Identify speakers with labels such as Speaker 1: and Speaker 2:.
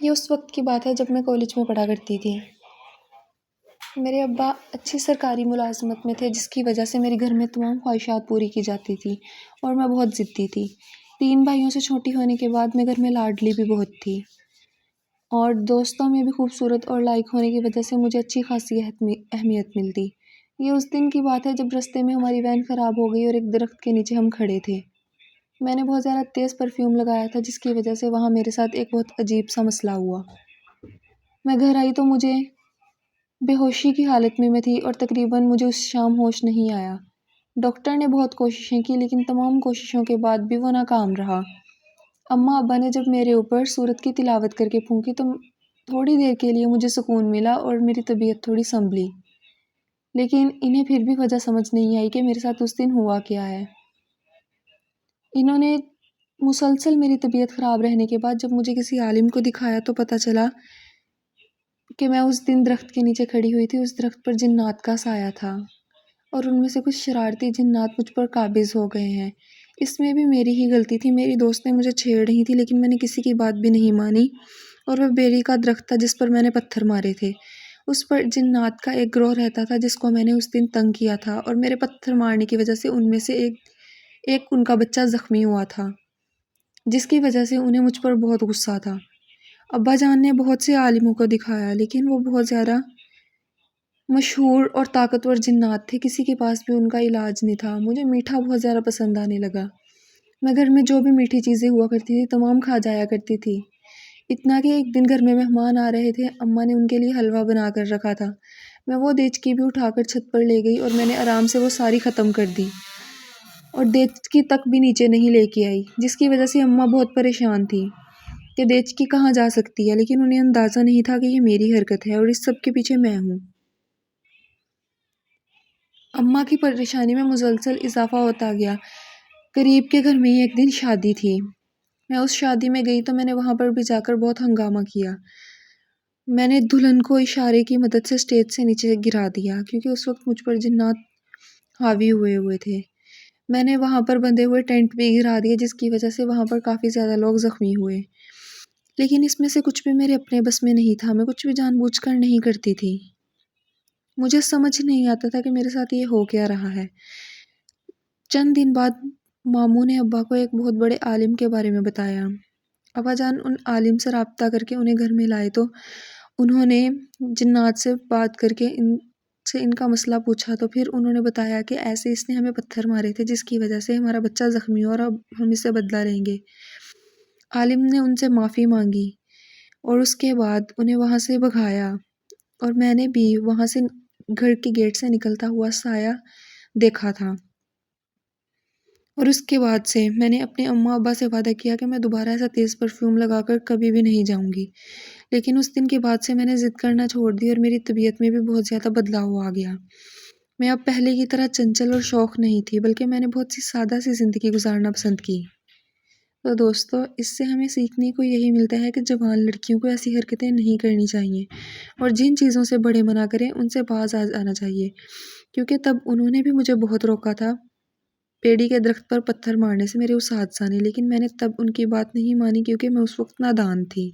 Speaker 1: یہ اس وقت کی بات ہے جب میں کالج میں پڑھا کرتی تھی۔ میرے ابا اچھی سرکاری ملازمت میں تھے، جس کی وجہ سے میرے گھر میں تمام خواہشات پوری کی جاتی تھی اور میں بہت ضدی تھی۔ 3 بھائیوں سے چھوٹی ہونے کے بعد میں گھر میں لاڈلی بھی بہت تھی اور دوستوں میں بھی خوبصورت اور لائق ہونے کی وجہ سے مجھے اچھی خاصی اہمیت ملتی۔ یہ اس دن کی بات ہے جب رستے میں ہماری وین خراب ہو گئی اور ایک درخت کے نیچے ہم کھڑے تھے۔ میں نے بہت زیادہ تیز پرفیوم لگایا تھا، جس کی وجہ سے وہاں میرے ساتھ ایک بہت عجیب سا مسئلہ ہوا۔ میں گھر آئی تو مجھے بے ہوشی کی حالت میں تھی اور تقریباً مجھے اس شام ہوش نہیں آیا۔ ڈاکٹر نے بہت کوششیں کی، لیکن تمام کوششوں کے بعد بھی وہ ناکام رہا۔ اماں ابا نے جب میرے اوپر سورت کی تلاوت کر کے پھونکی تو تھوڑی دیر کے لیے مجھے سکون ملا اور میری طبیعت تھوڑی سنبھلی، لیکن انہیں پھر بھی وجہ سمجھ نہیں آئی کہ میرے ساتھ اس دن ہوا کیا ہے۔ انہوں نے مسلسل میری طبیعت خراب رہنے کے بعد جب مجھے کسی عالم کو دکھایا تو پتہ چلا کہ میں اس دن درخت کے نیچے کھڑی ہوئی تھی۔ اس درخت پر جنات کا سایہ تھا اور ان میں سے کچھ شرارتی جنات مجھ پر قابض ہو گئے ہیں۔ اس میں بھی میری ہی غلطی تھی۔ میری دوست نے مجھے چھیڑ رہی تھی، لیکن میں نے کسی کی بات بھی نہیں مانی اور وہ بیری کا درخت تھا جس پر میں نے پتھر مارے تھے۔ اس پر جنات کا ایک گروہ رہتا تھا جس کو میں نے اس دن تنگ کیا تھا اور میرے پتھر مارنے کی وجہ سے ان میں سے ایک ان کا بچہ زخمی ہوا تھا، جس کی وجہ سے انہیں مجھ پر بہت غصہ تھا۔ ابا جان نے بہت سے عالموں کو دکھایا، لیکن وہ بہت زیادہ مشہور اور طاقتور جنات تھے، کسی کے پاس بھی ان کا علاج نہیں تھا۔ مجھے میٹھا بہت زیادہ پسند آنے لگا۔ میں گھر میں جو بھی میٹھی چیزیں ہوا کرتی تھی تمام کھا جایا کرتی تھی، اتنا کہ ایک دن گھر میں مہمان آ رہے تھے۔ اماں نے ان کے لیے حلوہ بنا کر رکھا تھا۔ میں وہ دیچکی بھی اٹھا کر چھت پر لے گئی اور میں نے آرام سے وہ ساری ختم کر دی اور دیچکی تک بھی نیچے نہیں لے کے آئی، جس کی وجہ سے اماں بہت پریشان تھی کہ دیچکی کہاں جا سکتی ہے، لیکن انہیں اندازہ نہیں تھا کہ یہ میری حرکت ہے اور اس سب کے پیچھے میں ہوں۔ اماں کی پریشانی میں مسلسل اضافہ ہوتا گیا۔ قریب کے گھر میں ہی ایک دن شادی تھی۔ میں اس شادی میں گئی تو میں نے وہاں پر بھی جا کر بہت ہنگامہ کیا۔ میں نے دلہن کو اشارے کی مدد سے اسٹیج سے نیچے گرا دیا، کیونکہ اس وقت مجھ پر جنات حاوی ہوئے تھے۔ میں نے وہاں پر بندھے ہوئے ٹینٹ بھی گرا دیے، جس کی وجہ سے وہاں پر کافی زیادہ لوگ زخمی ہوئے، لیکن اس میں سے کچھ بھی میرے اپنے بس میں نہیں تھا۔ میں کچھ بھی جان بوجھ کر نہیں کرتی تھی۔ مجھے سمجھ نہیں آتا تھا کہ میرے ساتھ یہ ہو کیا رہا ہے۔ چند دن بعد ماموں نے ابا کو ایک بہت بڑے عالم کے بارے میں بتایا۔ ابا جان ان عالم سے رابطہ کر کے انہیں گھر میں لائے تو انہوں نے جنات سے بات کر کے ان کا مسئلہ پوچھا، تو پھر انہوں نے بتایا کہ ایسے اس نے ہمیں پتھر مارے تھے، جس کی وجہ سے ہمارا بچہ زخمی ہو اور اب ہم اس سے بدلہ لیں گے۔ عالم نے ان سے معافی مانگی اور اس کے بعد انہیں وہاں سے بھگایا، اور میں نے بھی وہاں سے گھر کے گیٹ سے نکلتا ہوا سایہ دیکھا تھا۔ اور اس کے بعد سے میں نے اپنے اماں ابا سے وعدہ کیا کہ میں دوبارہ ایسا تیز پرفیوم لگا کر کبھی بھی نہیں جاؤں گی، لیکن اس دن کے بعد سے میں نے ضد کرنا چھوڑ دی اور میری طبیعت میں بھی بہت زیادہ بدلاؤ آ گیا۔ میں اب پہلے کی طرح چنچل اور شوق نہیں تھی، بلکہ میں نے بہت سی سادہ سی زندگی گزارنا پسند کی۔ تو دوستو، اس سے ہمیں سیکھنے کو یہی ملتا ہے کہ جوان لڑکیوں کو ایسی حرکتیں نہیں کرنی چاہیے، اور جن چیزوں سے بڑے منع کریں ان سے باز آنا چاہیے، کیونکہ تب انہوں نے بھی مجھے بہت روکا تھا پیڑی کے درخت پر پتھر مارنے سے، میرے اس حادثہ نے، لیکن میں نے تب ان کی بات نہیں مانی کیونکہ میں اس وقت نادان تھی۔